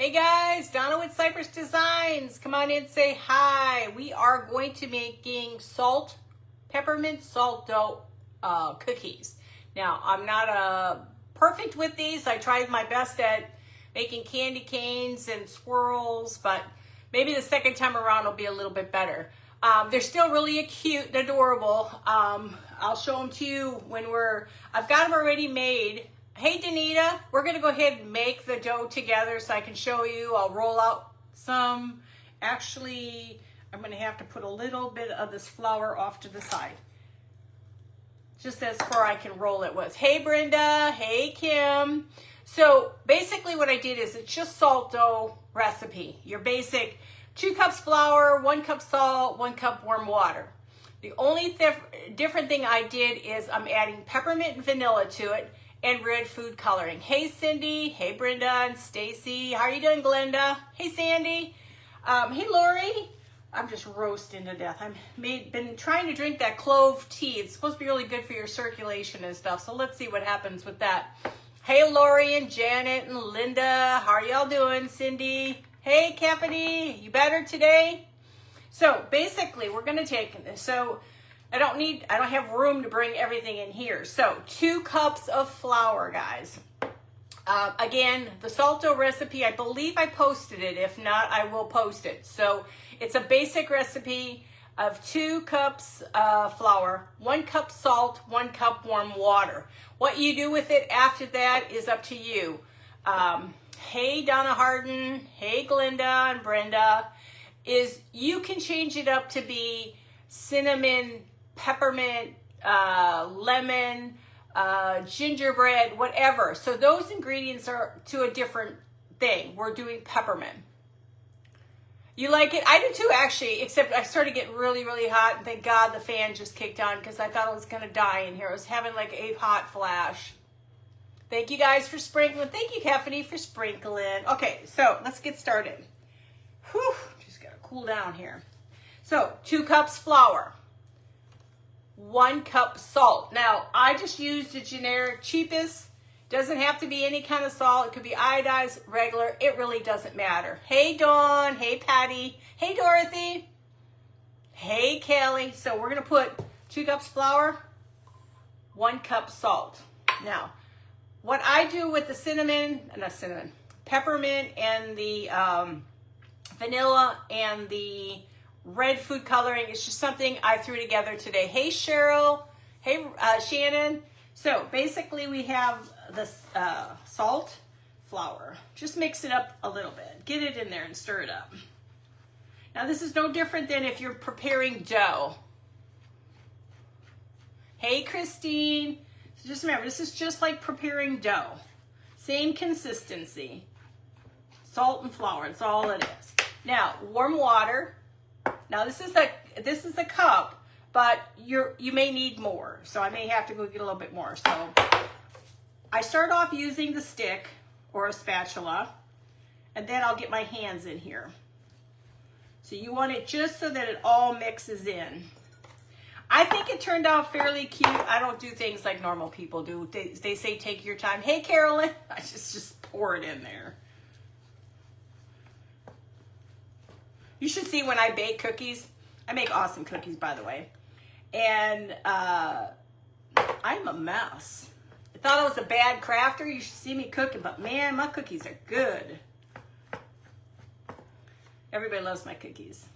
Hey guys, Donna with Cypress Designs. Come on in, say hi. We are going to making peppermint salt dough cookies. Now, I'm not perfect with these. I tried my best at making candy canes and swirls, but maybe the second time around will be a little bit better. They're still really cute and adorable. I'll show them to you when I've got them already made. Hey, Danita, we're going to go ahead and make the dough together so I can show you. I'll roll out some. Actually, I'm going to have to put a little bit of this flour off to the side, just as far I can roll it with. Hey, Brenda. Hey, Kim. So basically what I did is it's just salt dough recipe. Your basic 2 cups flour, 1 cup salt, 1 cup warm water. The only different thing I did is I'm adding peppermint and vanilla to it, and red food coloring. Hey, Cindy. Hey, Brenda and Stacy. How are you doing, Glenda? Hey, Sandy. Hey, Lori. I'm just roasting to death. Been trying to drink that clove tea. It's supposed to be really good for your circulation and stuff. So let's see what happens with that. Hey, Lori and Janet and Linda. How are y'all doing, Cindy? Hey, Cassidy. You better today? So basically, we're going to take this. So I don't have room to bring everything in here. So 2 cups of flour, guys. Again, the salt dough recipe, I believe I posted it. If not, I will post it. So it's a basic recipe of 2 cups flour, 1 cup salt, 1 cup warm water. What you do with it after that is up to you. Hey, Donna Harden. Hey, Glenda and Brenda. You can change it up to be cinnamon, peppermint, lemon, gingerbread, whatever. So those ingredients are to a different thing. We're doing peppermint. You like it? I do too, actually, except I started getting really, really hot, and thank God the fan just kicked on because I thought I was going to die in here. I was having like a hot flash. Thank you guys for sprinkling. Thank you, Cassidy, for sprinkling. Okay, so let's get started. Whew, just got to cool down here. So 2 cups flour. 1 cup salt. Now, I just used the generic cheapest. Doesn't have to be any kind of salt. It could be iodized, regular. It really doesn't matter. Hey, Dawn. Hey, Patty. Hey, Dorothy. Hey, Kelly. So we're going to put 2 cups flour, 1 cup salt. Now, what I do with the peppermint and the vanilla and the red food coloring, it's just something I threw together today. Hey, Cheryl. Hey, Shannon. So basically we have this salt, flour. Just mix it up a little bit. Get it in there and stir it up. Now this is no different than if you're preparing dough. Hey, Christine. So just remember, this is just like preparing dough. Same consistency. Salt and flour, that's all it is. Now, warm water. Now this is a cup, but you may need more. So I may have to go get a little bit more. So I start off using the stick or a spatula, and then I'll get my hands in here. So you want it just so that it all mixes in. I think it turned out fairly cute. I don't do things like normal people do. They say take your time. Hey, Carolyn. I just pour it in there. You should see when I bake cookies. I make awesome cookies, by the way. And I'm a mess. I thought I was a bad crafter. You should see me cooking, but man, my cookies are good. Everybody loves my cookies.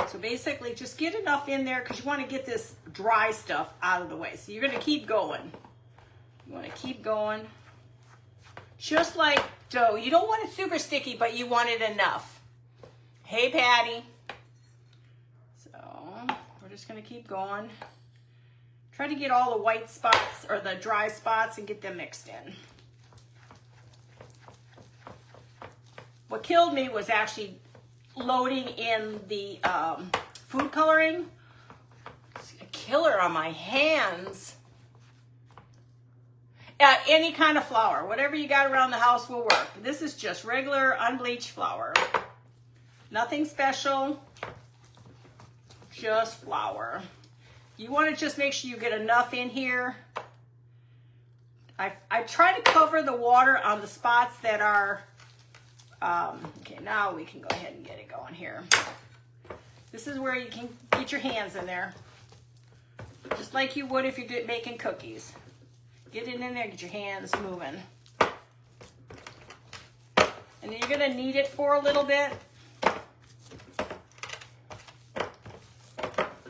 So basically, just get enough in there because you want to get this dry stuff out of the way. So you're going to keep going. You want to keep going. Just like dough. You don't want it super sticky, but you want it enough. Hey, Patty. So we're just going to keep going. Try to get all the white spots or the dry spots and get them mixed in. What killed me was actually loading in the food coloring. It's a killer on my hands. Any kind of flour, whatever you got around the house will work. This is just regular unbleached flour. Nothing special, just flour. You want to just make sure you get enough in here. I try to cover the water on the spots that are Okay, now we can go ahead and get it going here. This is where you can get your hands in there. Just like you would if you're making cookies. Get it in there, get your hands moving. And then you're gonna knead it for a little bit.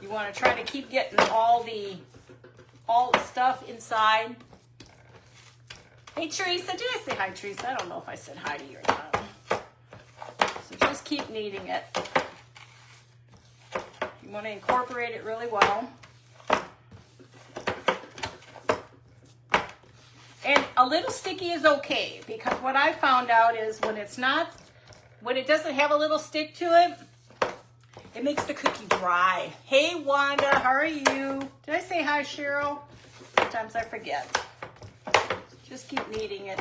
You wanna try to keep getting all the stuff inside. Hey Teresa, did I say hi Teresa? I don't know if I said hi to you or not. So just keep kneading it. You wanna incorporate it really well. And a little sticky is okay, because what I found out is when it doesn't have a little stick to it, it makes the cookie dry. Hey Wanda, how are you? Did I say hi Cheryl? Sometimes I forget. Just keep kneading it.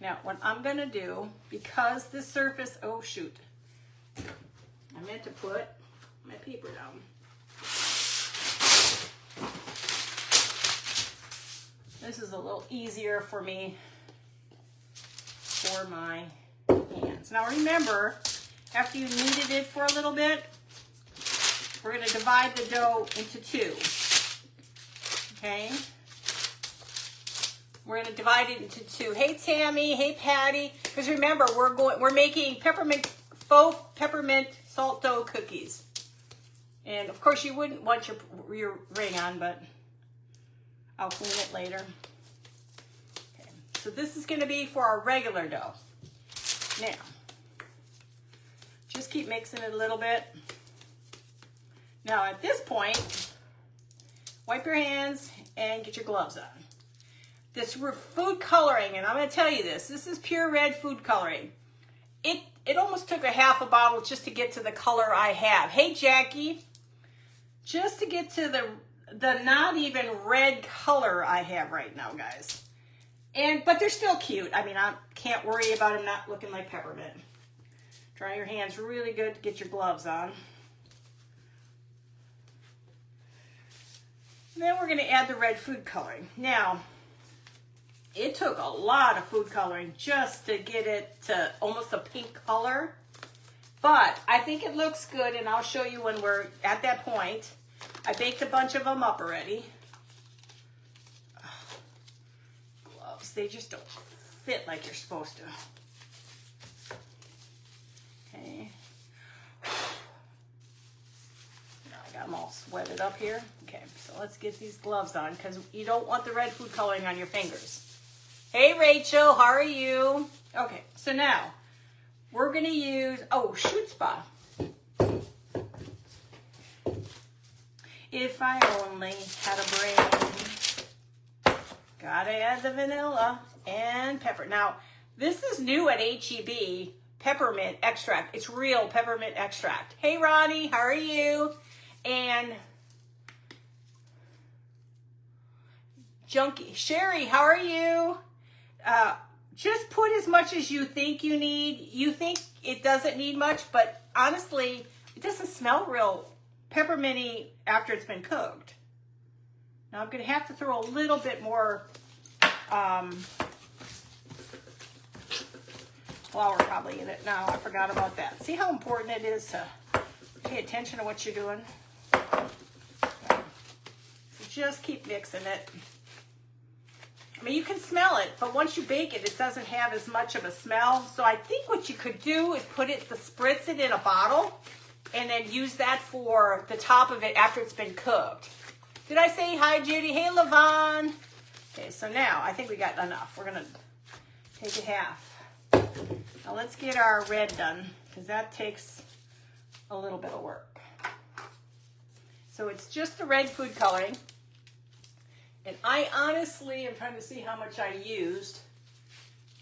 Now what I'm gonna do, because this surface, oh shoot, I meant to put my paper down. This is a little easier for me for my hands. Now remember, after you kneaded it for a little bit, we're going to divide the dough into two. Okay? We're going to divide it into two. Hey Tammy, hey Patty. Because remember, we're making faux peppermint salt dough cookies. And of course you wouldn't want your ring on, but I'll clean it later. Okay, so this is going to be for our regular dough. Now, just keep mixing it a little bit. Now at this point, wipe your hands and get your gloves on. This food coloring, and I'm going to tell you this is pure red food coloring. It almost took a half a bottle just to get to the color I have. Hey Jackie, just to get to the not even red color I have right now, guys. But they're still cute. I mean, I can't worry about them not looking like peppermint. Dry your hands really good to get your gloves on. And then we're going to add the red food coloring. Now, it took a lot of food coloring just to get it to almost a pink color. But I think it looks good, and I'll show you when we're at that point. I baked a bunch of them up already. Gloves, they just don't fit like you're supposed to. Okay. Now I got them all sweated up here. Okay, so let's get these gloves on because you don't want the red food coloring on your fingers. Hey Rachel, how are you? Okay, so now we're gonna use, Schutzpah. If I only had a brain. Gotta add the vanilla and pepper. Now, this is new at HEB, peppermint extract. It's real peppermint extract. Hey Ronnie, how are you? And Junkie, Sherry, how are you? Just put as much as you think you need. You think it doesn't need much, but honestly, it doesn't smell real pepperminty after it's been cooked. Now I'm going to have to throw a little bit more flour probably in it now. I forgot about that. See how important it is to pay attention to what you're doing? So just keep mixing it. I mean, you can smell it, but once you bake it, it doesn't have as much of a smell. So I think what you could do is spritz it in a bottle and then use that for the top of it after it's been cooked. Did I say hi, Judy? Hey, Levon. Okay, so now I think we got enough. We're going to take it half. Now let's get our red done because that takes a little bit of work. So it's just the red food coloring. And I honestly am trying to see how much I used.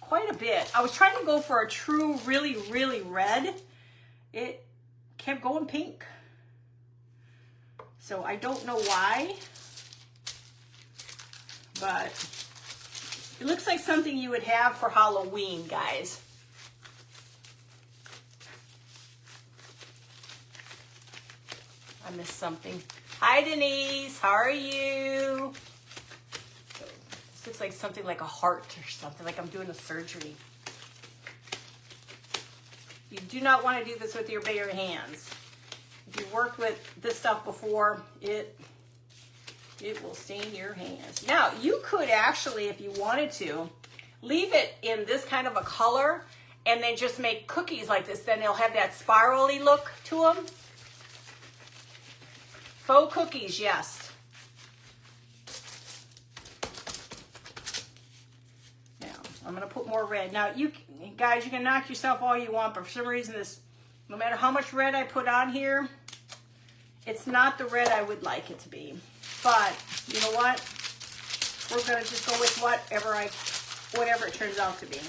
Quite a bit. I was trying to go for a true, really, really red. It kept going pink. So I don't know why. But it looks like something you would have for Halloween, guys. I missed something. Hi, Denise. How are you? This looks like something like a heart or something, like I'm doing a surgery. You do not want to do this with your bare hands. If you worked with this stuff before, it will stain your hands. Now, you could actually, if you wanted to, leave it in this kind of a color and then just make cookies like this. Then they'll have that spirally look to them. Faux cookies, yes. I'm going to put more red. Now, you guys, you can knock yourself all you want, but for some reason, this, no matter how much red I put on here, it's not the red I would like it to be. But, you know what? We're going to just go with whatever it turns out to be.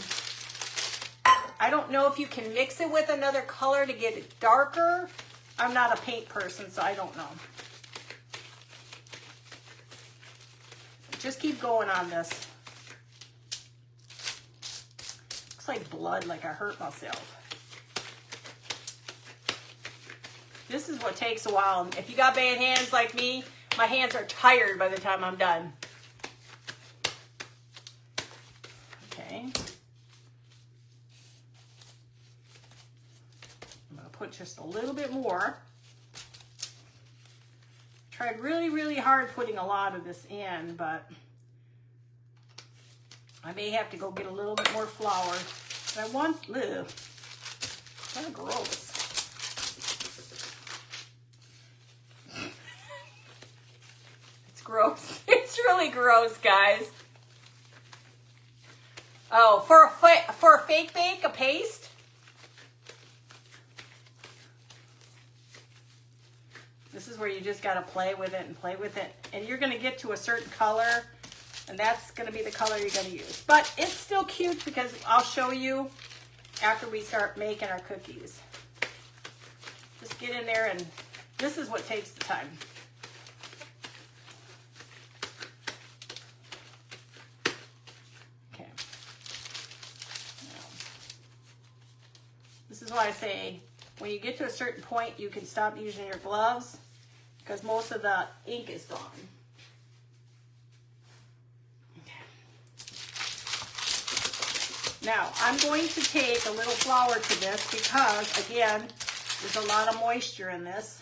I don't know if you can mix it with another color to get it darker. I'm not a paint person, so I don't know. Just keep going on this. Looks like blood, like I hurt myself. This is what takes a while. If you got bad hands like me, my hands are tired by the time I'm done. Okay. I'm going to put just a little bit more. Tried really, really hard putting a lot of this in, but I may have to go get a little bit more flour. But I want, ugh, kind of gross. It's gross. It's really gross, guys. Oh, for a fake bake, a paste. This is where you just got to play with it and play with it. And you're going to get to a certain color, and that's going to be the color you're going to use. But it's still cute because I'll show you after we start making our cookies. Just get in there, and this is what takes the time. Okay. Now, this is why I say when you get to a certain point, you can stop using your gloves because most of the ink is gone. Now, I'm going to take a little flour to this because, again, there's a lot of moisture in this.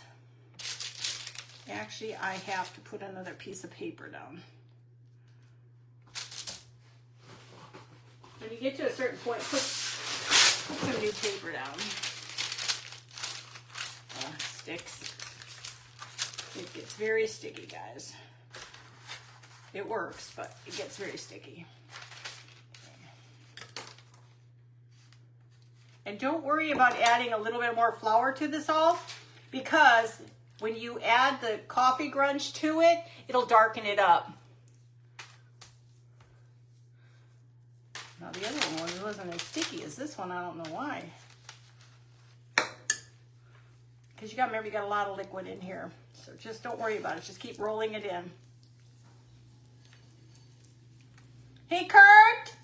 Actually, I have to put another piece of paper down. When you get to a certain point, put some new paper down. Oh, it sticks. It gets very sticky, guys. It works, but it gets very sticky. And don't worry about adding a little bit more flour to this all, because when you add the coffee grunge to it, it'll darken it up. Now the other one wasn't as sticky as this one. I don't know why. Because you got to remember, you got a lot of liquid in here. So just don't worry about it. Just keep rolling it in. Hey, Kurt?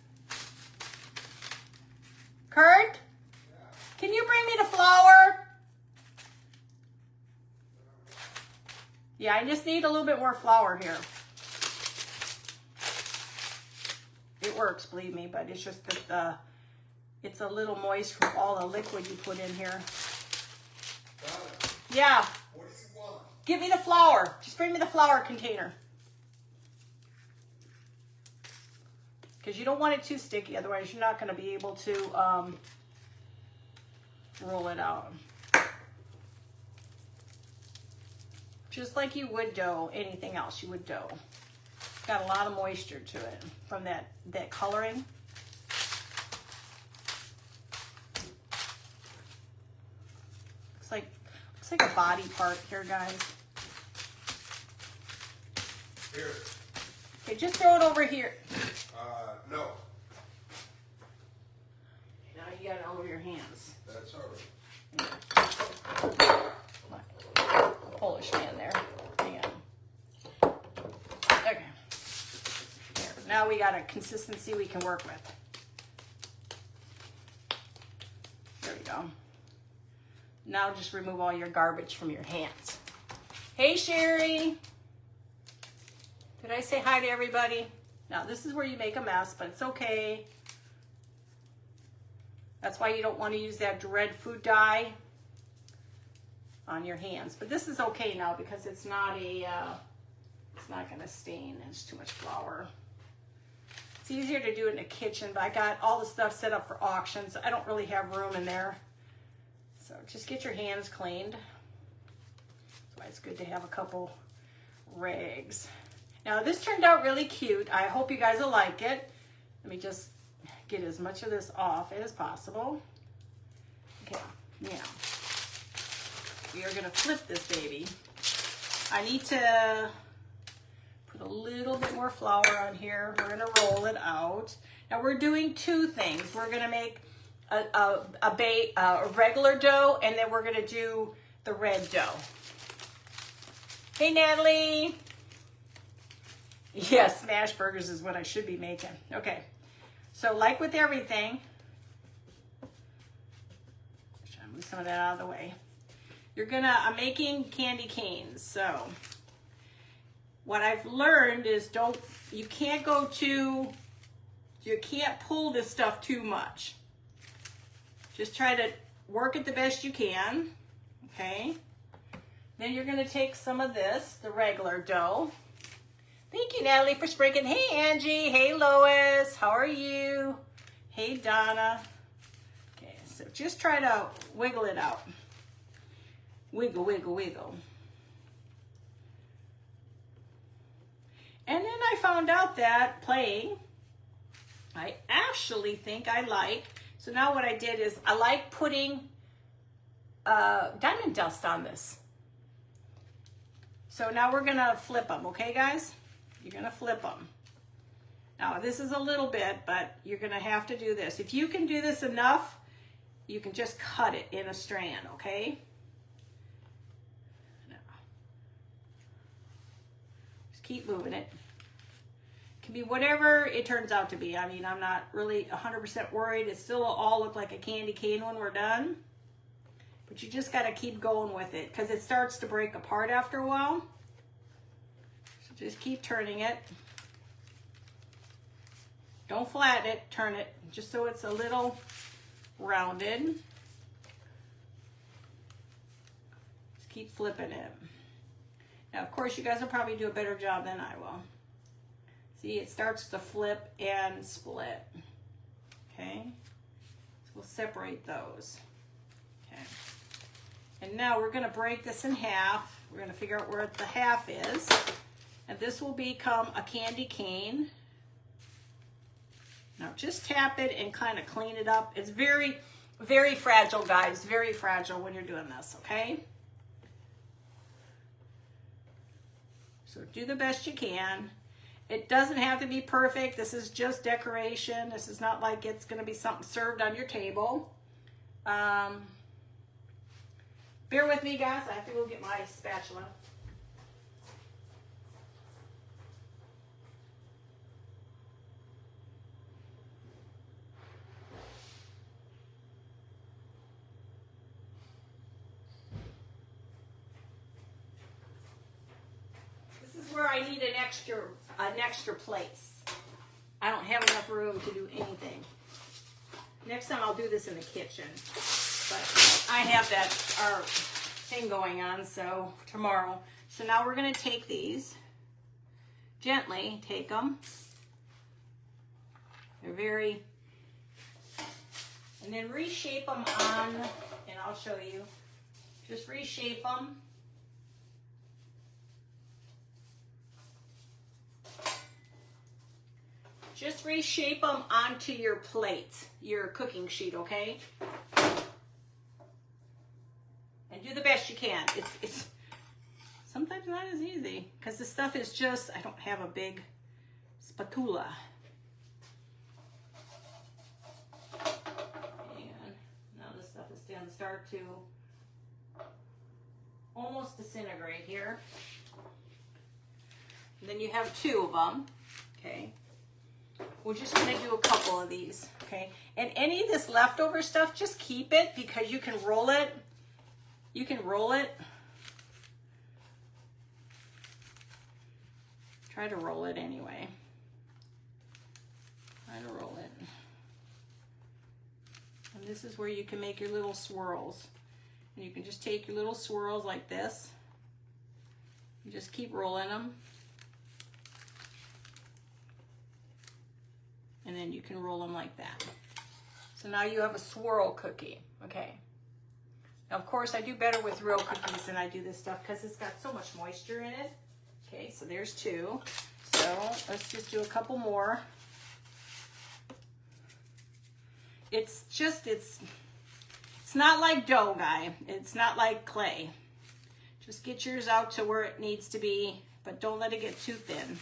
Kurt? Can you bring me the flour? Yeah, I just need a little bit more flour here. It works, believe me, but it's just that it's a little moist from all the liquid you put in here. Yeah. What do you want? Give me the flour. Just bring me the flour container. Because you don't want it too sticky, otherwise you're not going to be able to roll it out. Just like you would dough, anything else you would dough. Got a lot of moisture to it from that coloring. Looks like a body part here, guys. Here. Okay, just throw it over here. No. Now you got it all over your hands. That's all right. Polish man there. Hang on. Okay. There. Now we got a consistency we can work with. There we go. Now just remove all your garbage from your hands. Hey, Sherry. Did I say hi to everybody? Now this is where you make a mess, but it's okay. That's why you don't want to use that Dread food dye on your hands. But this is okay now because it's not it's not going to stain. It's too much flour. It's easier to do it in the kitchen, but I got all the stuff set up for auctions. I don't really have room in there. So just get your hands cleaned. That's why it's good to have a couple rags. Now this turned out really cute. I hope you guys will like it. Let me just get as much of this off as possible. Okay, now we are gonna flip this baby. I need to put a little bit more flour on here. We're gonna roll it out. Now we're doing two things. We're gonna make a regular dough, and then we're gonna do the red dough. Hey Natalie. Yes, smash burgers is what I should be making. Okay, so like with everything, try to move some of that out of the way. I'm making candy canes. So what I've learned is you can't pull this stuff too much. Just try to work it the best you can, okay? Then you're gonna take some of this, the regular dough. Thank you, Natalie, for sprinkling. Hey, Angie. Hey, Lois. How are you? Hey, Donna. Okay, so just try to wiggle it out. Wiggle, wiggle, wiggle. And then I found out that playing, I actually think I like, so now what I did is I like putting diamond dust on this. So now we're gonna flip them, okay guys? You're gonna flip them. Now this is a little bit, but you're gonna have to do this. If you can do this enough, you can just cut it in a strand, okay? Now, just keep moving it. It can be whatever it turns out to be. I mean, I'm not really 100% worried. It still will all look like a candy cane when we're done. But you just gotta keep going with it because it starts to break apart after a while. Just keep turning it. Don't flatten it, turn it, just so it's a little rounded. Just keep flipping it. Now, of course, you guys will probably do a better job than I will. See, it starts to flip and split. Okay? So we'll separate those. Okay. And now we're gonna break this in half. We're gonna figure out where the half is. And this will become a candy cane. Now just tap it and kind of clean it up. It's very, very fragile, guys. Very fragile when you're doing this, okay? So do the best you can. It doesn't have to be perfect. This is just decoration. This is not like it's gonna be something served on your table. Bear with me, guys. I have to go get my spatula. Where I need an extra place. I don't have enough room to do anything. Next time I'll do this in the kitchen. But I have our thing going on, so tomorrow. So now we're gonna take these, gently take them. They're very, and then reshape them on, and I'll show you. Just reshape them. Just reshape them onto your plate, your cooking sheet, okay? And do the best you can. It's sometimes not as easy because this stuff is just, I don't have a big spatula. And now this stuff is going to start to almost disintegrate here. And then you have two of them, okay? We're just going to do a couple of these, okay? And any of this leftover stuff, just keep it because you can roll it. You can roll it. Try to roll it anyway. Try to roll it. And this is where you can make your little swirls. And you can just take your little swirls like this. You just keep rolling them. And then you can roll them like that. So now you have a swirl cookie, okay? Now, of course, I do better with real cookies than I do this stuff because it's got so much moisture in it. Okay, so there's 2. So let's just do a couple more. It's not like dough, guy. It's not like clay. Just get yours out to where it needs to be, but don't let it get too thin.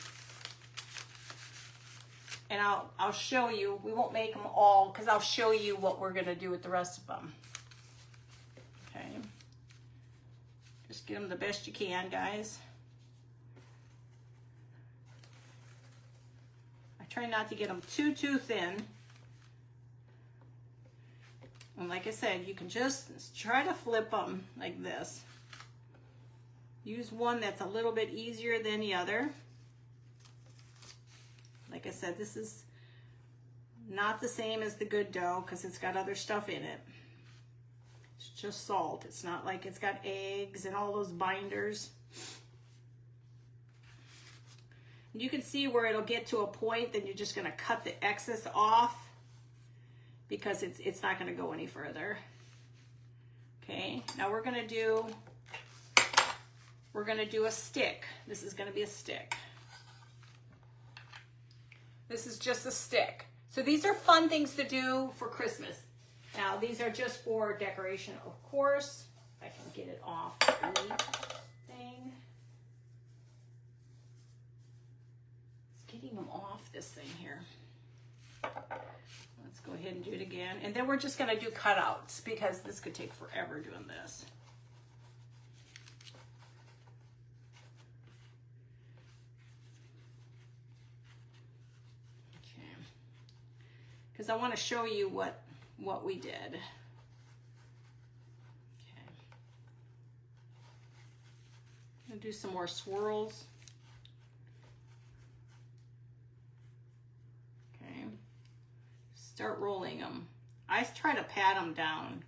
And I'll show you. We won't make them all because I'll show you what we're going to do with the rest of them. Okay. Just get them the best you can, guys. I try not to get them too thin. And like I said, you can just try to flip them like this. Use one that's a little bit easier than the other. Like I said, this is not the same as the good dough because it's got other stuff in it. It's just salt. It's not like it's got eggs and all those binders. And you can see where it'll get to a point, then you're just going to cut the excess off because it's not going to go any further. Okay, now we're going to do a stick. This is going to be a stick. This is just a stick. So these are fun things to do for Christmas. Now these are just for decoration, of course. If I can get it off the thing. It's getting them off this thing here. Let's go ahead and do it again. And then we're just gonna do cutouts because this could take forever doing this. Because I want to show you what we did. Okay. I'm going to do some more swirls. Okay. Start rolling them. I try to pat them down.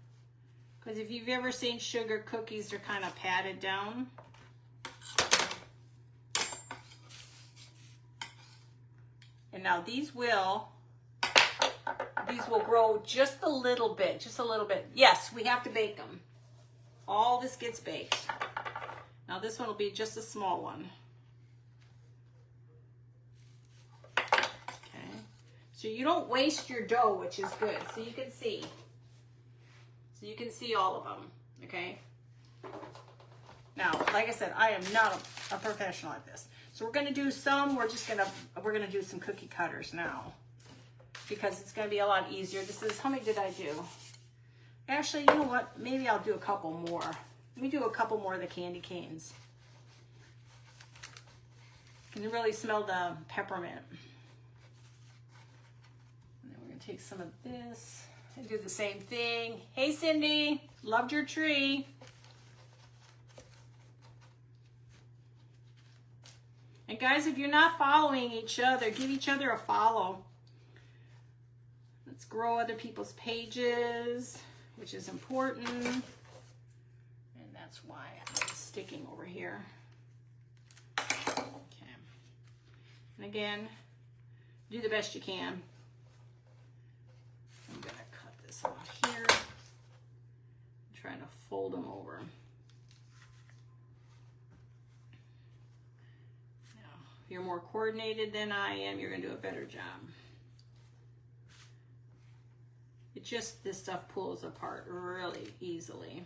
Because if you've ever seen sugar cookies, they're kind of patted down. And now these will grow just a little bit, Yes, we have to bake them. All this gets baked. Now this one will be just a small one. Okay. So you don't waste your dough, which is good. So you can see. So you can see all of them, okay? Now, like I said, I am not a professional at this. So we're gonna do some, we're gonna do some cookie cutters now. Because it's going to be a lot easier. This is, how many did I do? Actually, you know what? Maybe I'll do a couple more. Let me do a couple more of the candy canes. You can really smell the peppermint. And then we're going to take some of this and do the same thing. Hey, Cindy, loved your tree. And guys, if you're not following each other, give each other a follow. Let's grow other people's pages, which is important. And that's why I'm sticking over here. Okay. And again, do the best you can. I'm going to cut this off here. I'm trying to fold them over. Now, if you're more coordinated than I am, you're going to do a better job. It just, this stuff pulls apart really easily.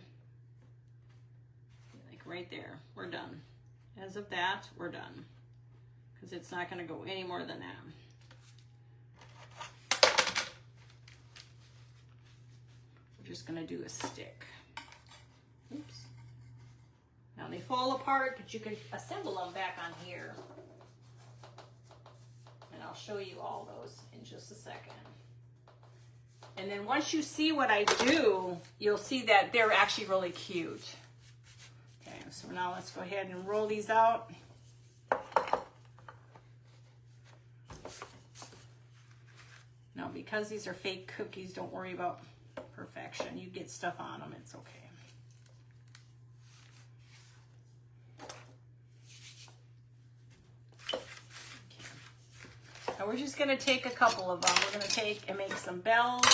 Like right there, we're done. As of that, we're done. Because it's not going to go any more than that. We're just going to do a stick. Oops. Now they fall apart, but you can assemble them back on here. And I'll show you all those in just a second. And then once you see what I do, you'll see that they're actually really cute. Okay, so now let's go ahead and roll these out. Now, because these are fake cookies, don't worry about perfection. You get stuff on them, it's okay. Now we're just gonna take a couple of them. We're gonna take and make some bells.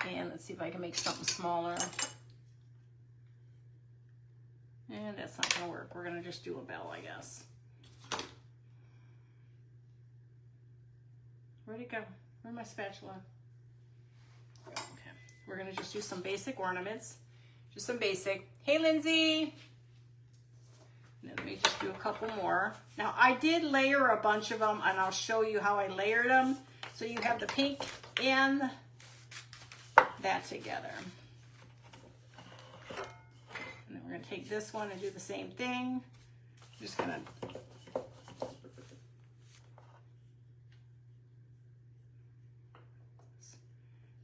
And let's see if I can make something smaller. And that's not gonna work. We're gonna just do a bell, I guess. Where'd it go? Where's my spatula? Okay. We're gonna just do some basic ornaments. Just some basic. Hey, Lindsay. And let me just do a couple more. Now, I did layer a bunch of them, and I'll show you how I layered them. So you have the pink and that together. And then we're going to take this one and do the same thing. I'm just going to...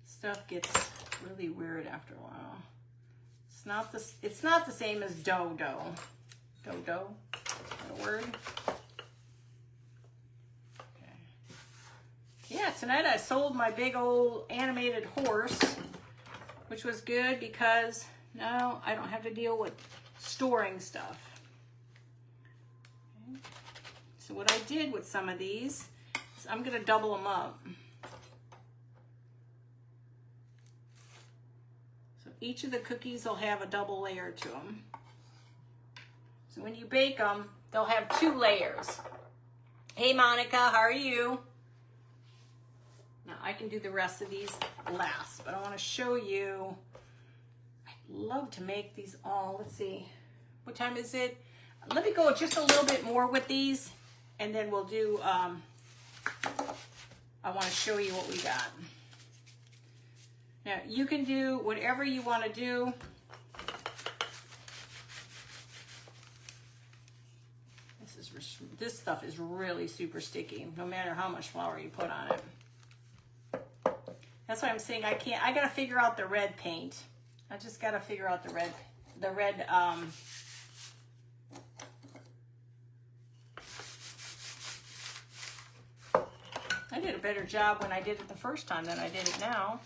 Stuff gets really weird after a while. It's not the same as dough. Dough, is that a word? Okay. Yeah, tonight I sold my big old animated horse, which was good because now I don't have to deal with storing stuff. Okay. So what I did with some of these is I'm going to double them up. So each of the cookies will have a double layer to them. So when you bake them, they'll have 2 layers. Hey, Monica, how are you? Now, I can do the rest of these last, but I want to show you. I love to make these all. Let's see. What time is it? Let me go just a little bit more with these, and then we'll do, I want to show you what we got. Now, you can do whatever you want to do. This stuff is really super sticky, no matter how much flour you put on it. That's why I'm saying I gotta figure out the red paint. I just gotta figure out the red, I did a better job when I did it the first time than I did it now.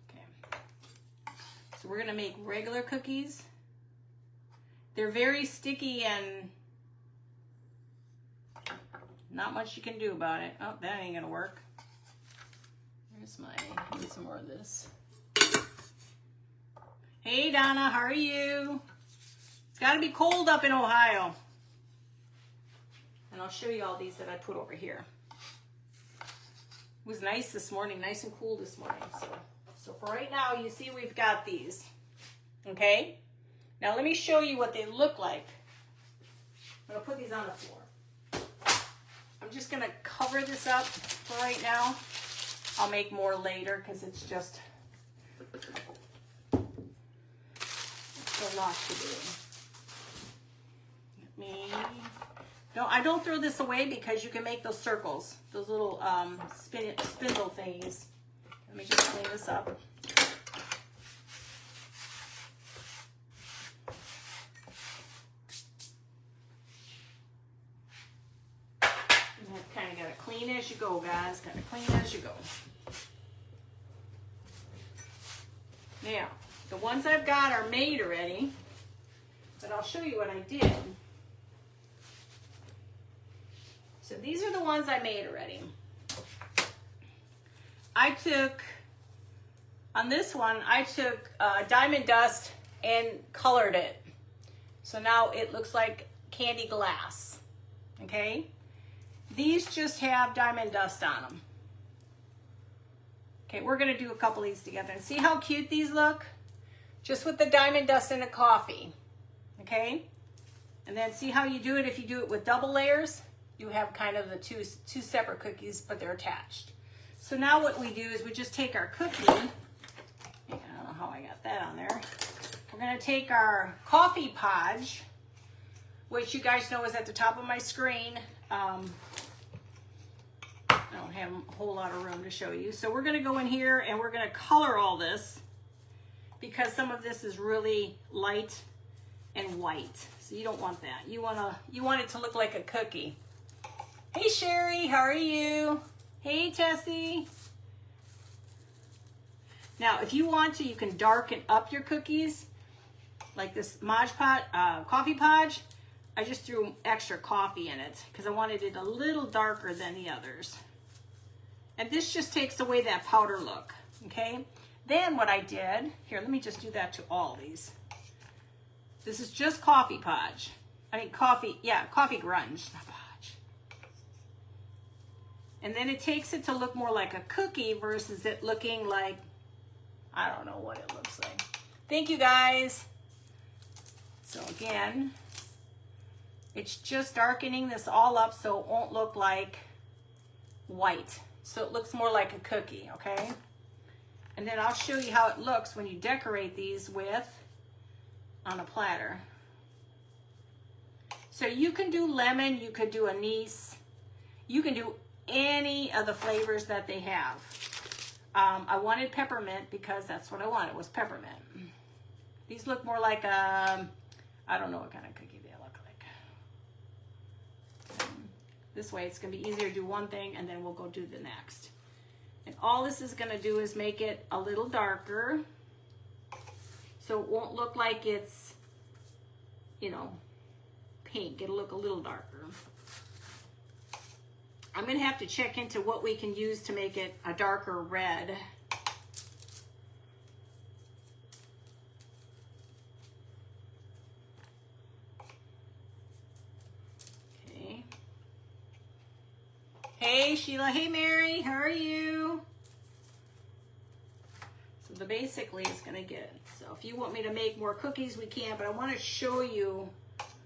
Okay. So we're gonna make regular cookies. They're very sticky and not much you can do about it. Oh, that ain't gonna work. Here's I need some more of this. Hey, Donna, how are you? It's gotta be cold up in Ohio. And I'll show you all these that I put over here. It was nice this morning, nice and cool this morning. So for right now, you see we've got these, okay? Now let me show you what they look like. I'm gonna put these on the floor. I'm just gonna cover this up for right now. I'll make more later because it's just a lot to do. No, I don't throw this away because you can make those circles, those little spindle thingies. Let me just clean this up. Kind of got to clean as you go, guys. Kind of clean as you go. Now, the ones I've got are made already, but I'll show you what I did. So these are the ones I made already. On this one, I took diamond dust and colored it. So now it looks like candy glass, okay? These just have diamond dust on them. Okay, we're gonna do a couple of these together and see how cute these look? Just with the diamond dust and the coffee, okay? And then see how you do it if you do it with double layers. You have kind of the two separate cookies, but they're attached. So now what we do is we just take our cookie. I don't know how I got that on there. We're gonna take our coffee podge, which you guys know is at the top of my screen. I don't have a whole lot of room to show you. So we're gonna go in here and we're gonna color all this because some of this is really light and white. So you don't want that. You want it to look like a cookie. Hey Sherry, how are you? Hey Tessie. Now, if you want to, you can darken up your cookies, like this Mod Podge, Coffee Podge. I just threw extra coffee in it because I wanted it a little darker than the others. And this just takes away that powder look, okay? Then what I did, here, let me just do that to all these. This is just Coffee Podge. I mean, coffee grunge, not Podge. And then it takes it to look more like a cookie versus it looking like, I don't know what it looks like. Thank you guys. So again, it's just darkening this all up so it won't look like white. So it looks more like a cookie, okay? And then I'll show you how it looks when you decorate these with on a platter. So you can do lemon, you could do anise, you can do any of the flavors that they have. I wanted peppermint because that's what I wanted, was peppermint. These look more like I don't know what kind of cookie they look like. This way it's gonna be easier to do one thing and then we'll go do the next. And all this is gonna do is make it a little darker so it won't look like it's, you know, pink. It'll look a little darker. I'm gonna have to check into what we can use to make it a darker red. Okay. Hey Sheila, hey Mary, how are you? So the basically is gonna get, so if you want me to make more cookies, we can, but I wanna show you,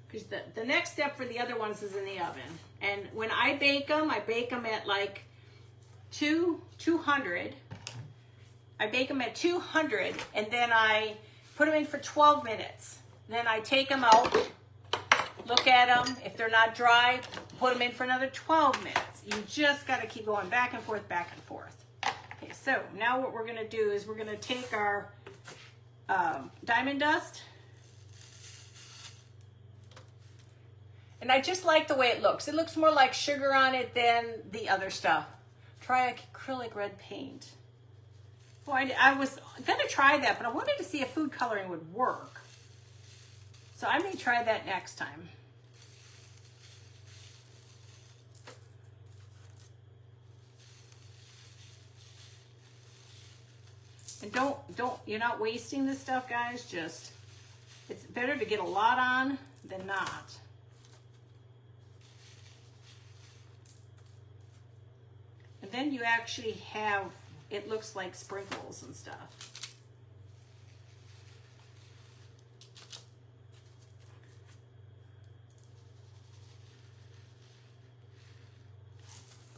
because the next step for the other ones is in the oven. And when I bake them at like 200. I bake them at 200 and then I put them in for 12 minutes. Then I take them out, look at them. If they're not dry, put them in for another 12 minutes. You just got to keep going back and forth, back and forth. Okay, so now what we're going to do is we're going to take our diamond dust. And I just like the way it looks. It looks more like sugar on it than the other stuff. Try acrylic red paint. Well, I was going to try that, but I wanted to see if food coloring would work. So I may try that next time. And you're not wasting this stuff, guys. Just, it's better to get a lot on than not. And then you actually have, it looks like sprinkles and stuff.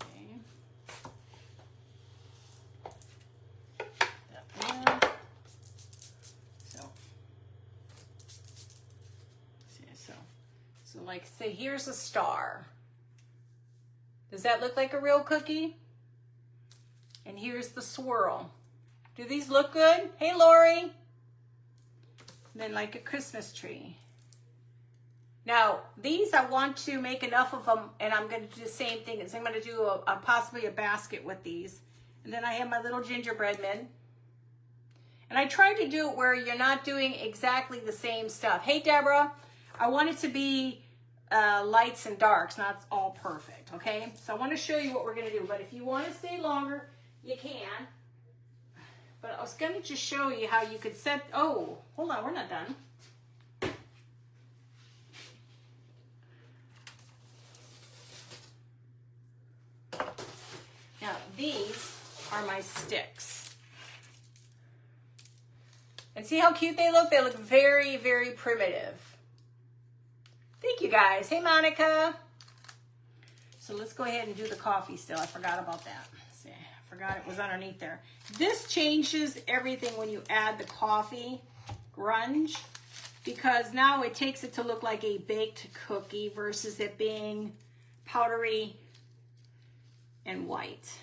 Okay. That one. So like say here's a star. Does that look like a real cookie? And here's the swirl. Do these look good? Hey, Lori. And then like a Christmas tree. Now, these I want to make enough of them, and I'm going to do the same thing. I'm going to do possibly a basket with these. And then I have my little gingerbread men. And I try to do it where you're not doing exactly the same stuff. Hey, Deborah, I want it to be lights and darks, not all perfect, okay? So I want to show you what we're going to do. But if you want to stay longer, you can. But I was going to just show you how you could set, oh, hold on, we're not done. Now, these are my sticks. And see how cute they look? They look very, very primitive. Thank you, guys. Hey, Monica. So let's go ahead and do the coffee still. I forgot about that. See, I forgot it was underneath there. This changes everything when you add the coffee grunge, because now it takes it to look like a baked cookie versus it being powdery and white.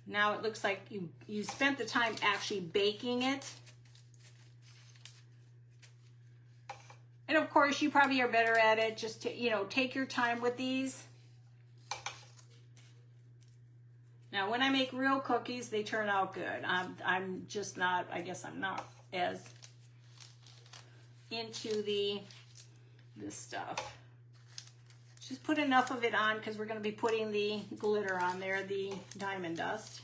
Now it looks like you spent the time actually baking it. And of course, you probably are better at it. Just to, you know, take your time with these. Now, when I make real cookies, they turn out good. I'm just not, I guess I'm not as into this stuff. Just put enough of it on because we're going to be putting the glitter on there, the diamond dust.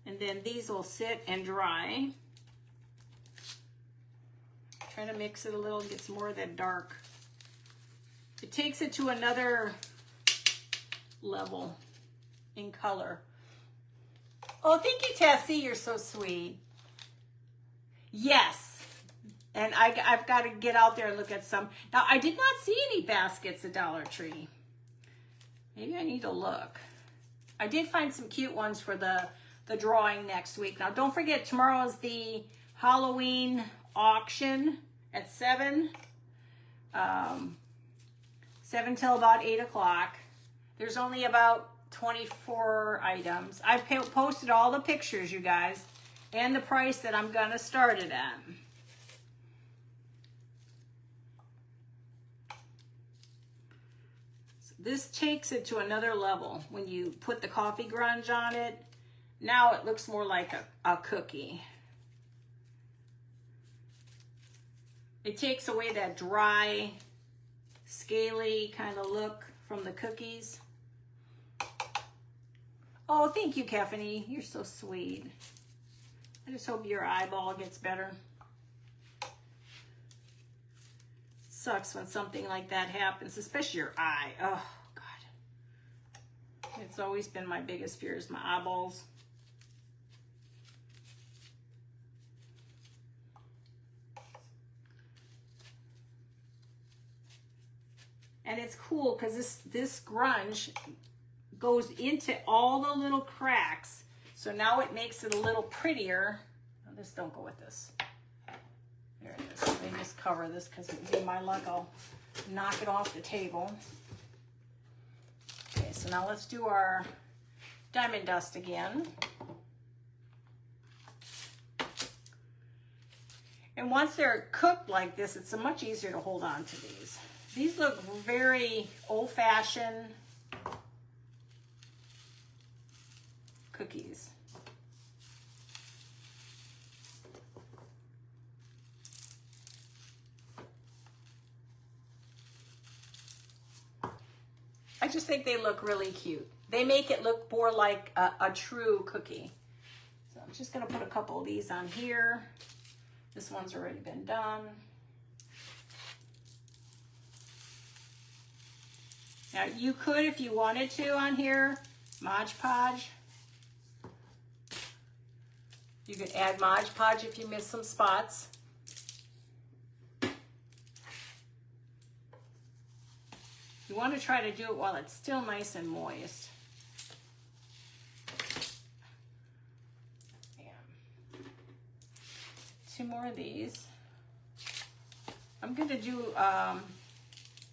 And then these will sit and dry. Try to mix it a little, get some more of that dark. It takes it to another level in color. Oh, thank you, Tessie. You're so sweet. Yes. And I've got to get out there and look at some. Now, I did not see any baskets at Dollar Tree. Maybe I need to look. I did find some cute ones for the drawing next week. Now, don't forget, tomorrow is the Halloween auction at 7. 7 till about 8 o'clock. There's only about 24 items. I've posted all the pictures, you guys, and the price that I'm going to start it at. This takes it to another level. When you put the coffee grunge on it, now it looks more like a cookie. It takes away that dry, scaly kind of look from the cookies. Oh, thank you, Kefany. You're so sweet. I just hope your eyeball gets better. Sucks when something like that happens, especially your eye. Oh, God. It's always been my biggest fear is my eyeballs. And it's cool because this grunge goes into all the little cracks. So now it makes it a little prettier. Oh, this don't go with this. There it is. Let me just cover this because it would be my luck. I'll knock it off the table. Okay, so now let's do our diamond dust again. And once they're cooked like this, it's much easier to hold on to these. These look very old-fashioned cookies. I just think they look really cute. They make it look more like a true cookie. So I'm just going to put a couple of these on here. This one's already been done. Now you could, if you wanted to, on here, Mod Podge. You could add Mod Podge if you miss some spots. You want to try to do it while it's still nice and moist. And 2 more of these. I'm going to do,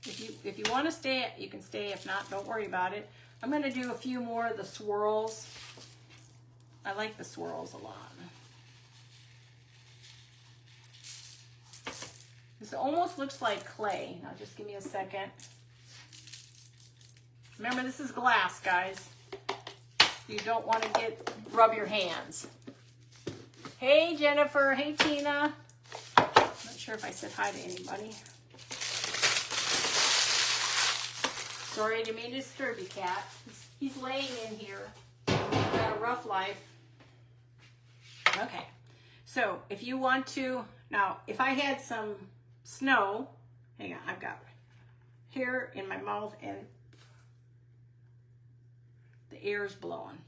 if you want to stay, you can stay. If not, don't worry about it. I'm going to do a few more of the swirls. I like the swirls a lot. This almost looks like clay. Now just give me a second. Remember, this is glass, guys. You don't want to rub your hands. Hey, Jennifer. Hey, Tina. I'm not sure if I said hi to anybody. Sorry, I didn't mean to disturb you, cat. He's laying in here. He's got a rough life. Okay. So, if you want to, now, if I had some snow, hang on, I've got hair in my mouth and the air's blowing.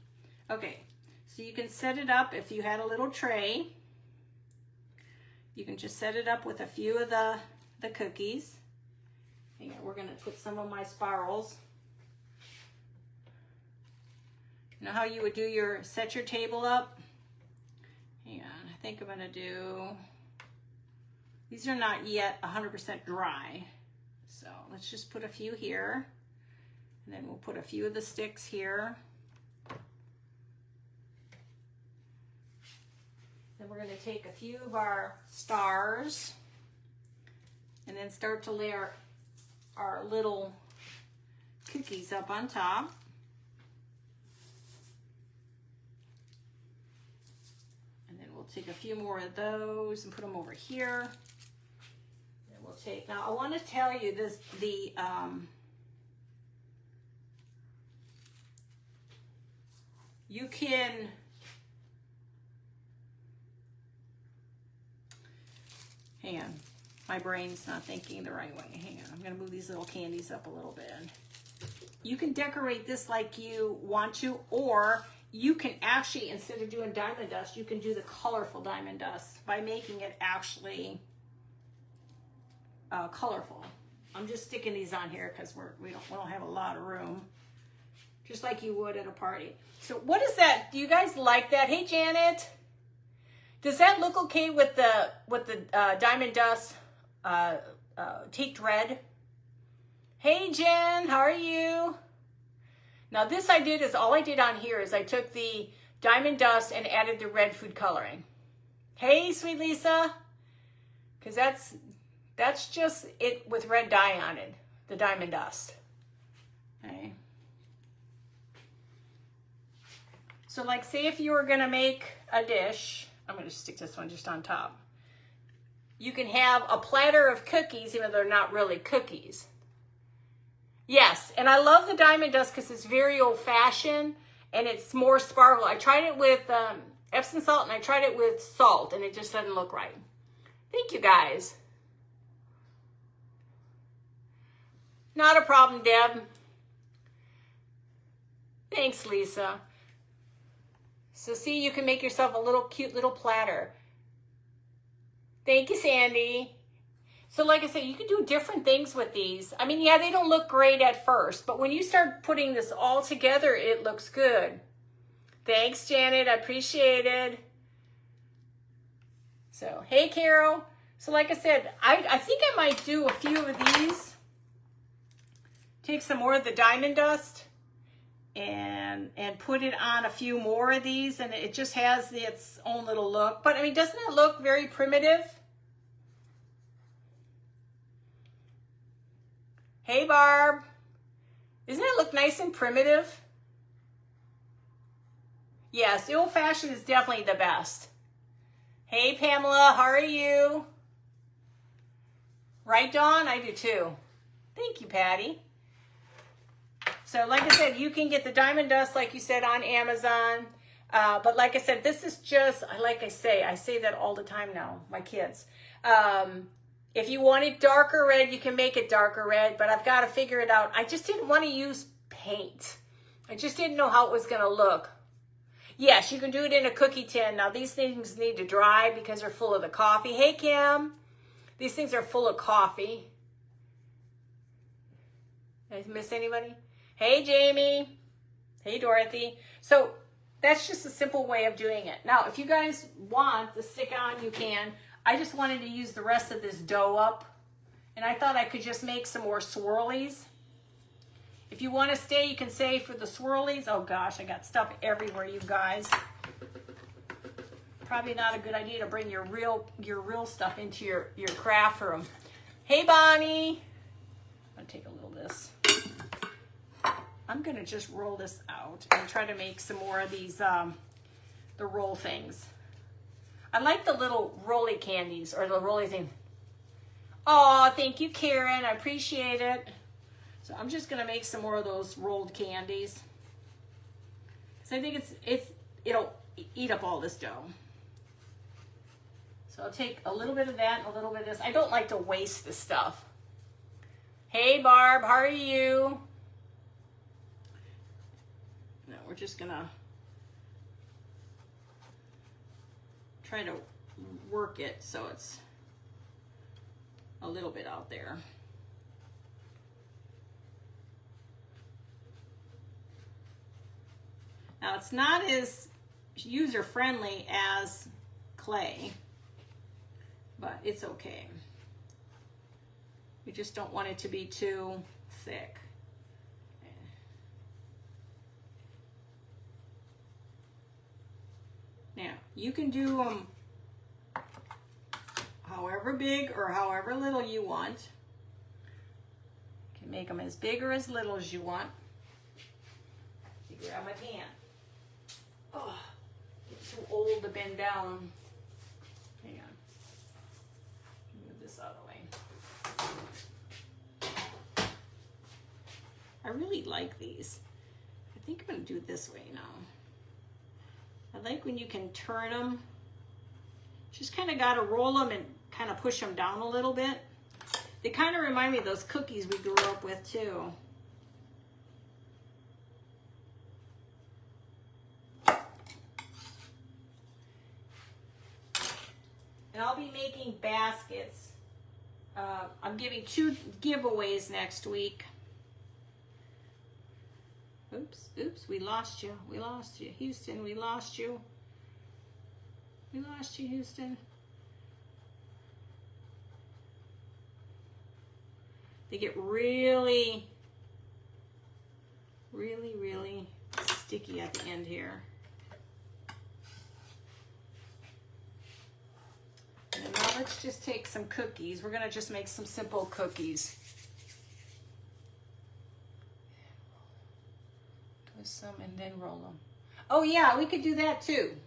Okay, so you can set it up if you had a little tray. You can just set it up with a few of the cookies. Hang on, we're gonna put some of my spirals. You know how you would set your table up? Hang on, I think I'm gonna do, these are not yet 100% dry. So let's just put a few here. And then we'll put a few of the sticks here. Then we're going to take a few of our stars. And then start to layer our little cookies up on top. And then we'll take a few more of those and put them over here. And we'll take, now I want to tell you this, you can, hang on, my brain's not thinking the right way. Hang on, I'm gonna move these little candies up a little bit. You can decorate this like you want to, or you can actually, instead of doing diamond dust, you can do the colorful diamond dust by making it actually colorful. I'm just sticking these on here because we don't have a lot of room. Just like you would at a party. So what is that? Do you guys like that? Hey, Janet. Does that look okay with the diamond dust taped red? Hey, Jen, how are you? Now this all I did on here is I took the diamond dust and added the red food coloring. Hey, sweet Lisa. Because that's just it with red dye on it, the diamond dust. Okay. So like say if you were gonna make a dish, I'm gonna stick this one just on top. You can have a platter of cookies, even though they're not really cookies. Yes, and I love the diamond dust because it's very old fashioned and it's more sparkle. I tried it with Epsom salt and I tried it with salt and it just doesn't look right. Thank you guys. Not a problem, Deb. Thanks, Lisa. So see, you can make yourself a little cute little platter. Thank you, Sandy. So like I said, you can do different things with these. I mean, yeah, they don't look great at first, but when you start putting this all together, it looks good. Thanks, Janet. I appreciate it. So, hey, Carol. So like I said, I think I might do a few of these. Take some more of the diamond dust and put it on a few more of these, and it just has its own little look. But I mean, doesn't it look very primitive? Hey, Barb. Doesn't it look nice and primitive? Yes, the old fashioned is definitely the best. Hey, Pamela, how are you? Right, Dawn? I do too. Thank you, Patty. So like I said, you can get the diamond dust, like you said, on Amazon. But like I said, this is just, like I say that all the time now, my kids. If you want it darker red, you can make it darker red, but I've got to figure it out. I just didn't want to use paint. I just didn't know how it was going to look. Yes, you can do it in a cookie tin. Now, these things need to dry because they're full of the coffee. Hey, Kim. These things are full of coffee. Did I miss anybody? Hey, Jamie. Hey, Dorothy. So that's just a simple way of doing it. Now, if you guys want the stick on, you can. I just wanted to use the rest of this dough up, and I thought I could just make some more swirlies. If you want to stay, you can stay for the swirlies. Oh gosh, I got stuff everywhere, you guys. Probably not a good idea to bring your real stuff into your craft room. Hey, Bonnie. I'm gonna take a little of this. I'm gonna just roll this out and try to make some more of these the roll things. I like the little roly candies, or the roly thing. Oh, thank you, Karen. I appreciate it. So I'm just gonna make some more of those rolled candies. So I think it'll eat up all this dough. So I'll take a little bit of that and a little bit of this. I don't like to waste the stuff. Hey, Barb, how are you? No, we're just gonna try to work it so it's a little bit out there. Now it's not as user-friendly as clay, but it's okay. We just don't want it to be too thick. Now, you can do them however big or however little you want. You can make them as big or as little as you want. You grab my pan. Oh, it's too old to bend down. Hang on. Move this out of the way. I really like these. I think I'm going to do it this way now. I like when you can turn them. Just kind of got to roll them and kind of push them down a little bit. They kind of remind me of those cookies we grew up with too. And I'll be making baskets. I'm giving 2 giveaways next week. Oops, we lost you. We lost you. Houston, we lost you. We lost you, Houston. They get really, really, really sticky at the end here. And now let's just take some cookies. We're gonna just make some simple cookies. Twist some and then roll them. Oh yeah, we could do that too.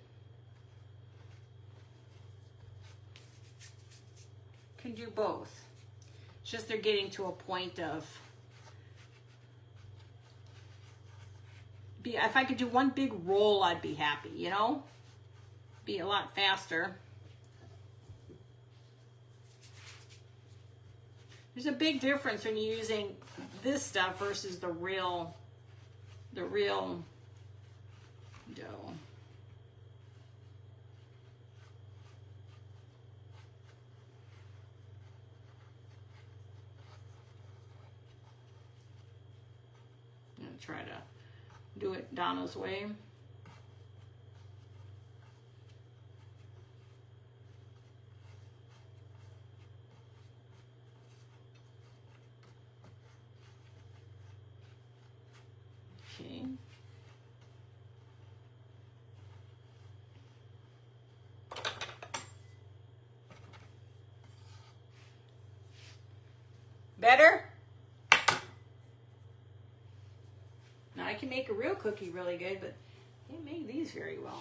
Can do both. It's just they're getting to a point of, if I could do one big roll, I'd be happy, you know? Be a lot faster. There's a big difference when you're using this stuff versus the real dough. I'm gonna try to do it Donna's way. Okay. Better? Now I can make a real cookie really good, but I can't make these very well.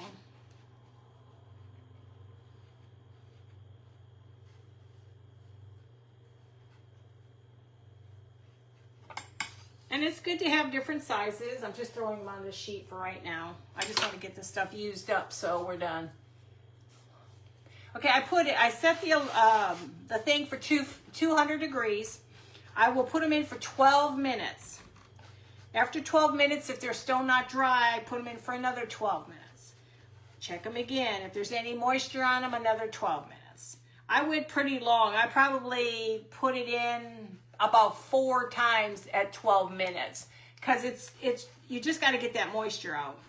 And it's good to have different sizes. I'm just throwing them on the sheet for right now. I just want to get this stuff used up, so we're done. Okay, I set the thing for 200 degrees. I will put them in for 12 minutes. After 12 minutes, if they're still not dry, I put them in for another 12 minutes. Check them again. If there's any moisture on them, another 12 minutes. I went pretty long. I probably put it in about 4 times at 12 minutes because it's you just got to get that moisture out.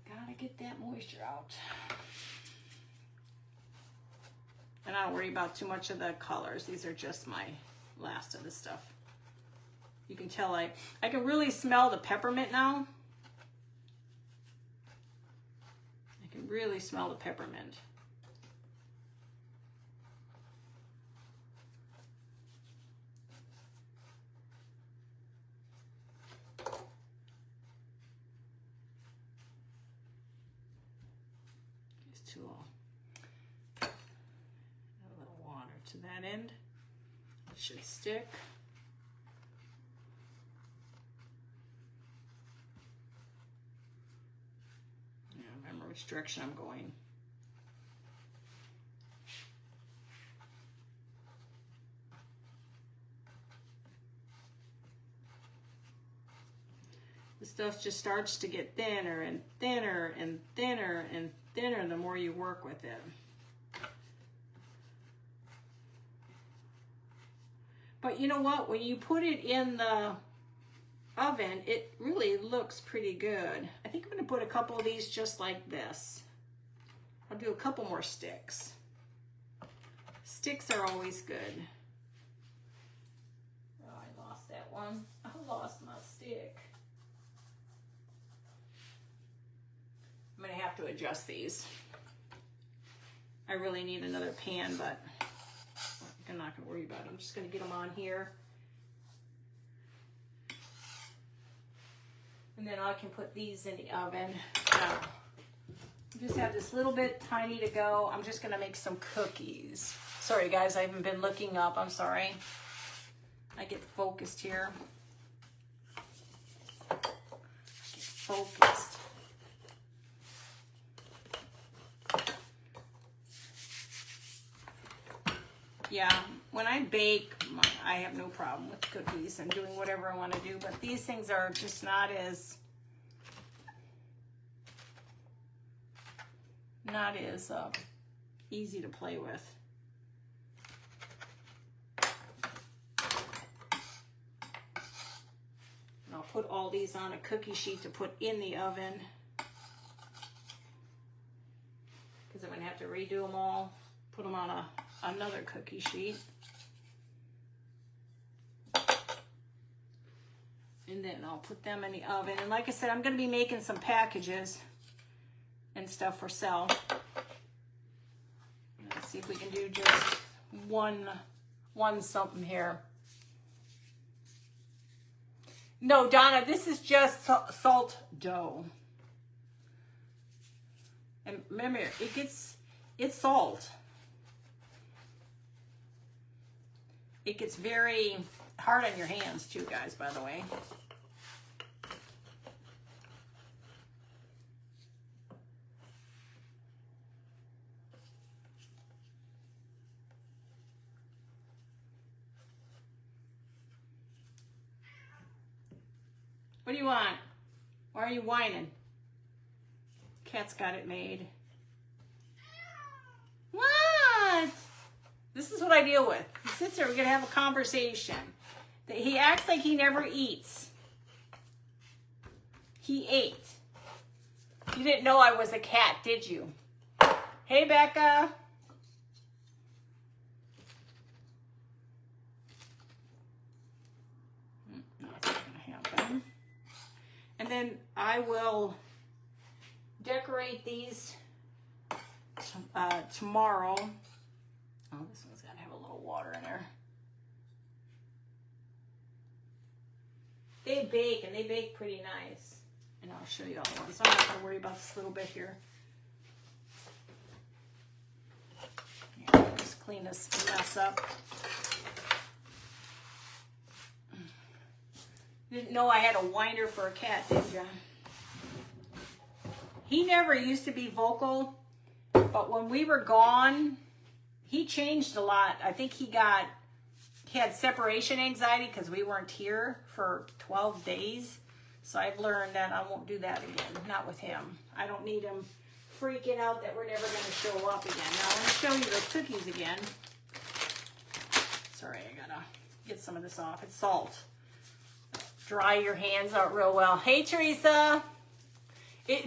Gotta get that moisture out. And I don't worry about too much of the colors. These are just my last of the stuff. You can tell I can really smell the peppermint now. I can really smell the peppermint. These two all. A little water to that end. It should stick. Yeah, remember which direction I'm going. The stuff just starts to get thinner and thinner and thinner and thinner the more you work with it. But you know what? When you put it in the oven, it really looks pretty good. I think I'm going to put a couple of these just like this. I'll do a couple more sticks. Sticks are always good. Oh, I lost that one. I lost my stick. I'm going to have have to adjust these. I really need another pan, but I'm not gonna worry about it. I'm just gonna get them on here. And then I can put these in the oven. Now, I just have this little bit tiny to go. I'm just gonna make some cookies. Sorry guys, I haven't been looking up, I'm sorry. I get focused here. Focused. Yeah, when I bake, I have no problem with cookies and doing whatever I want to do, but these things are just not as easy to play with. And I'll put all these on a cookie sheet to put in the oven, because I'm going to have to redo them all, put them on another cookie sheet. And then I'll put them in the oven. And like I said, I'm going to be making some packages and stuff for sale. Let's see if we can do just one something here. No, Donna, this is just salt dough. And remember, it's salt. It gets very hard on your hands too, guys, by the way. What do you want? Why are you whining? Cat's got it made. What? This is what I deal with. He sits there, we're gonna have a conversation. He acts like he never eats. He ate. You didn't know I was a cat, did you? Hey, Becca. That's not gonna happen. And then I will decorate these tomorrow. Oh, this one's got to have a little water in there. They bake, and they bake pretty nice. And I'll show you all the ones. So I'm not going to worry about this little bit here. Here, just clean this mess up. Didn't know I had a whiner for a cat, did you? He never used to be vocal, but when we were gone, he changed a lot. I think he had separation anxiety because we weren't here for 12 days. So I've learned that I won't do that again, not with him. I don't need him freaking out that we're never going to show up again. Now I'm going to show you the cookies again. Sorry, I got to get some of this off. It's salt. Dry your hands out real well. Hey, Teresa.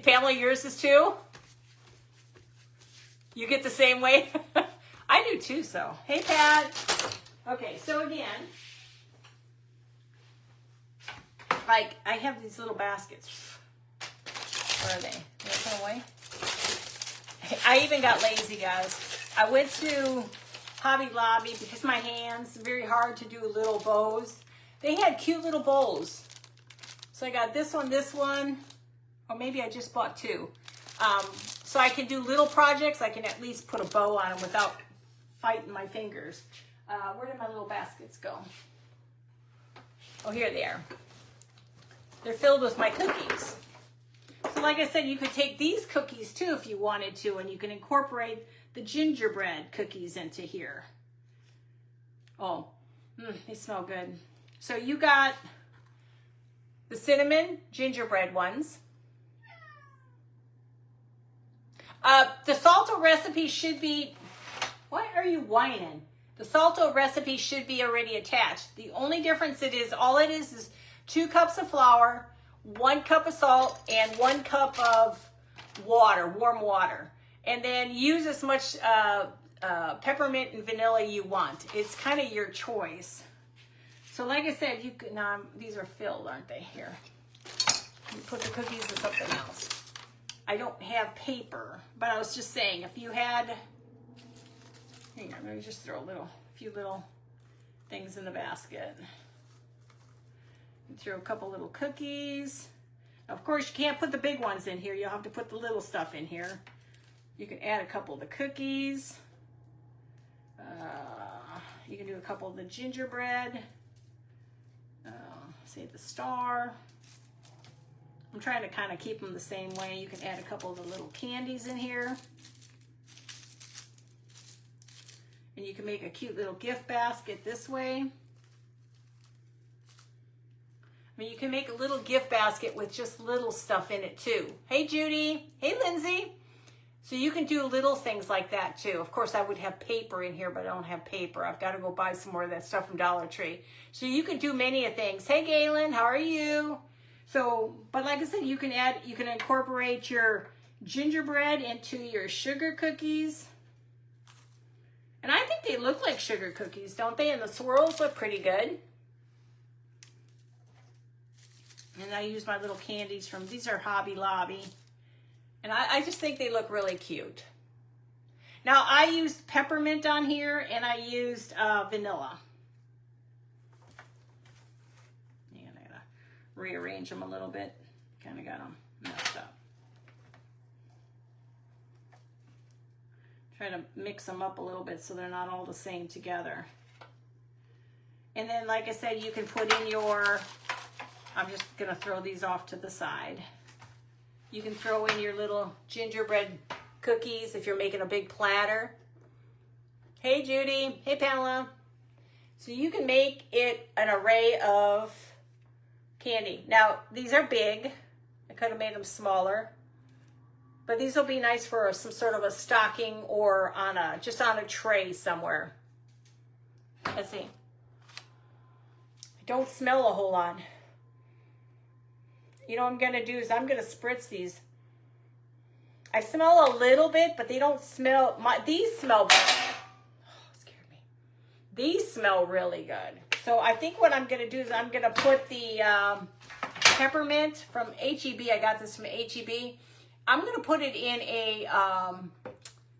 Pamela, yours is too? You get the same way? I do too, so. Hey, Pat. Okay, so again, like, I have these little baskets. Where are they? Did I put away? I even got lazy, guys. I went to Hobby Lobby because my hands, very hard to do little bows. They had cute little bowls. So I got this one, or maybe I just bought two. So I can do little projects. I can at least put a bow on them without fighting my fingers. Where did my little baskets go? Oh, here they are. They're filled with my cookies. So like I said, you could take these cookies too if you wanted to, and you can incorporate the gingerbread cookies into here. Oh, they smell good. So you got the cinnamon gingerbread ones. The salto recipe should be, why are you whining? The salto recipe should be already attached. The only difference all it is 2 cups of flour, 1 cup of salt, and 1 cup of water, warm water. And then use as much peppermint and vanilla you want. It's kind of your choice. So like I said, you can, these are filled, aren't they? Here. You put the cookies in something else. I don't have paper, but I was just saying, if you had, hang on, let me just throw a few little things in the basket. Throw a couple little cookies. Of course, you can't put the big ones in here. You'll have to put the little stuff in here. You can add a couple of the cookies. You can do a couple of the gingerbread. Say the star. I'm trying to kind of keep them the same way. You can add a couple of the little candies in here. And you can make a cute little gift basket this way. I mean, you can make a little gift basket with just little stuff in it too. Hey, Judy. Hey, Lindsay. So you can do little things like that too. Of course, I would have paper in here, but I don't have paper. I've got to go buy some more of that stuff from Dollar Tree. So you can do many of things. Hey, Galen, how are you? So, but like I said, you can incorporate your gingerbread into your sugar cookies. And I think they look like sugar cookies, don't they? And the swirls look pretty good. And I use my little candies from, these are Hobby Lobby. And I just think they look really cute. Now, I used peppermint on here, and I used vanilla. And I gotta rearrange them a little bit. Kind of got them messed up. Try to mix them up a little bit so they're not all the same together. And then, like I said, you can put in your, I'm just gonna throw these off to the side. You can throw in your little gingerbread cookies if you're making a big platter. Hey, Judy. Hey, Pamela. So you can make it an array of candy. Now, these are big. I could have made them smaller. But these will be nice for some sort of a stocking or just on a tray somewhere. Let's see. I don't smell a whole lot. You know what I'm going to do is I'm going to spritz these. I smell a little bit, but they don't smell, these smell bad. Oh, it scared me. These smell really good. So I think what I'm going to do is I'm going to put the peppermint from H-E-B. I got this from H-E-B. I'm going to put it in a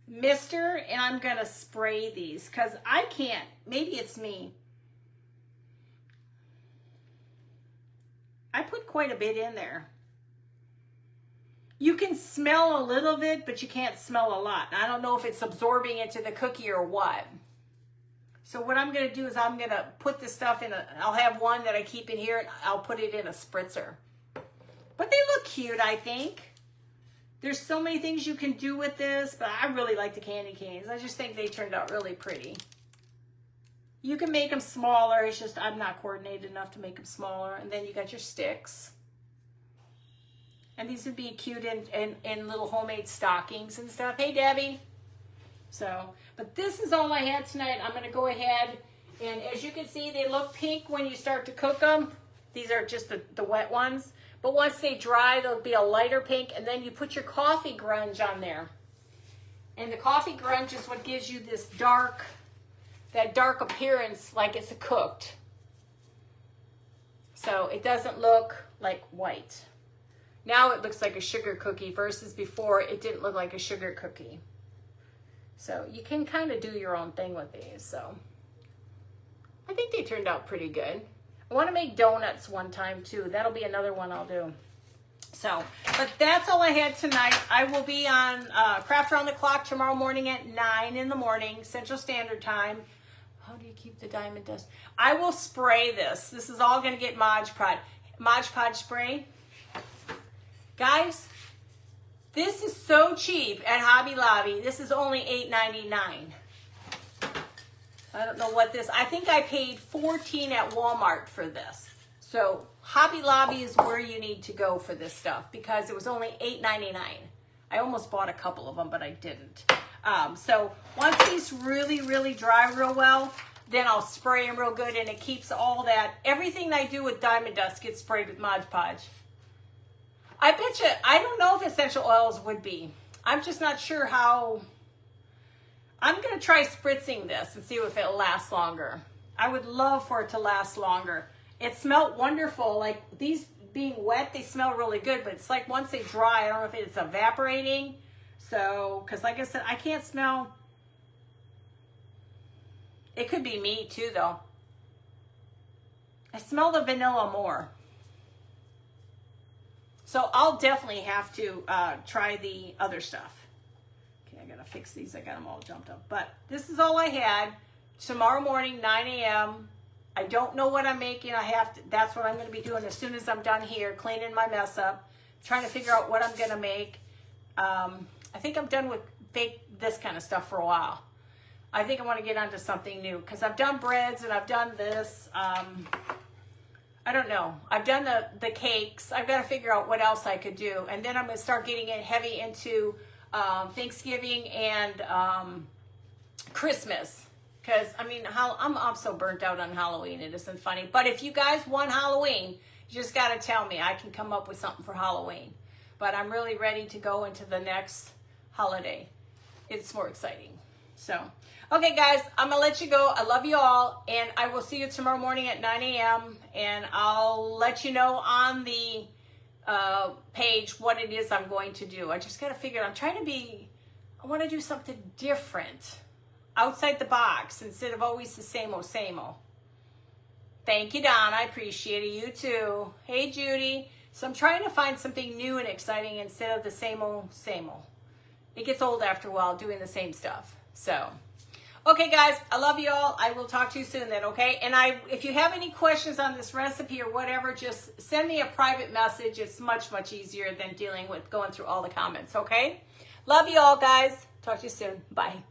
mister, and I'm going to spray these because I can't. Maybe it's me. I put quite a bit in there. You can smell a little bit, but you can't smell a lot. I don't know if it's absorbing into the cookie or what. So what I'm going to do is I'm going to put this stuff in I'll have one that I keep in here, and I'll put it in a spritzer. But they look cute, I think. There's so many things you can do with this, but I really like the candy canes. I just think they turned out really pretty. You can make them smaller. It's just I'm not coordinated enough to make them smaller. And then you got your sticks. And these would be cute in little homemade stockings and stuff. Hey, Debbie. So, but this is all I had tonight. I'm going to go ahead. And as you can see, they look pink when you start to cook them. These are just the wet ones. But once they dry, they'll be a lighter pink. And then you put your coffee grunge on there. And the coffee grunge is what gives you this dark, that dark appearance like it's cooked. So it doesn't look like white. Now it looks like a sugar cookie versus before it didn't look like a sugar cookie. So you can kind of do your own thing with these. So I think they turned out pretty good. I want to make donuts one time too. That'll be another one I'll do. So, but that's all I had tonight. I will be on Craft Around the Clock tomorrow morning at 9 in the morning, Central Standard Time. How do you keep the diamond dust? I will spray this. This is all going to get Mod Podge spray. Guys, this is so cheap at Hobby Lobby. This is only $8.99. I don't know what this, I think I paid $14 at Walmart for this. So Hobby Lobby is where you need to go for this stuff because it was only $8.99. I almost bought a couple of them, but I didn't. So once these really, really dry real well, then I'll spray them real good, and it keeps all that. Everything I do with diamond dust gets sprayed with Mod Podge. I bet you, I don't know if essential oils would be. I'm just not sure how. I'm going to try spritzing this and see if it'll last longer. I would love for it to last longer. It smelled wonderful. Like these being wet, they smell really good, but it's like once they dry, I don't know if it's evaporating. So, because like I said, I can't smell. It could be me too, though. I smell the vanilla more. So I'll definitely have to try the other stuff. Okay, I gotta fix these. I got them all jumped up. But this is all I had. Tomorrow morning, 9 a.m. I don't know what I'm making. That's what I'm going to be doing as soon as I'm done here, cleaning my mess up, trying to figure out what I'm going to make. I think I'm done with this kind of stuff for a while. I think I want to get onto something new because I've done breads and I've done this. I don't know. I've done the cakes. I've got to figure out what else I could do. And then I'm going to start getting it heavy into Thanksgiving and Christmas. Because, I mean, I'm so burnt out on Halloween. It isn't funny. But if you guys want Halloween, you just got to tell me. I can come up with something for Halloween. But I'm really ready to go into the next holiday. It's more exciting. So, okay, guys, I'm going to let you go. I love you all. And I will see you tomorrow morning at 9 a.m. And I'll let you know on the page what it is I'm going to do. I just got to figure it. I want to do something different. Outside the box instead of always the same old, same old. Thank you, Don. I appreciate it. You too. Hey, Judy. So I'm trying to find something new and exciting instead of the same old, same old. It gets old after a while doing the same stuff. So, okay, guys. I love you all. I will talk to you soon then, okay? And if you have any questions on this recipe or whatever, just send me a private message. It's much, much easier than dealing with going through all the comments, okay? Love you all, guys. Talk to you soon. Bye.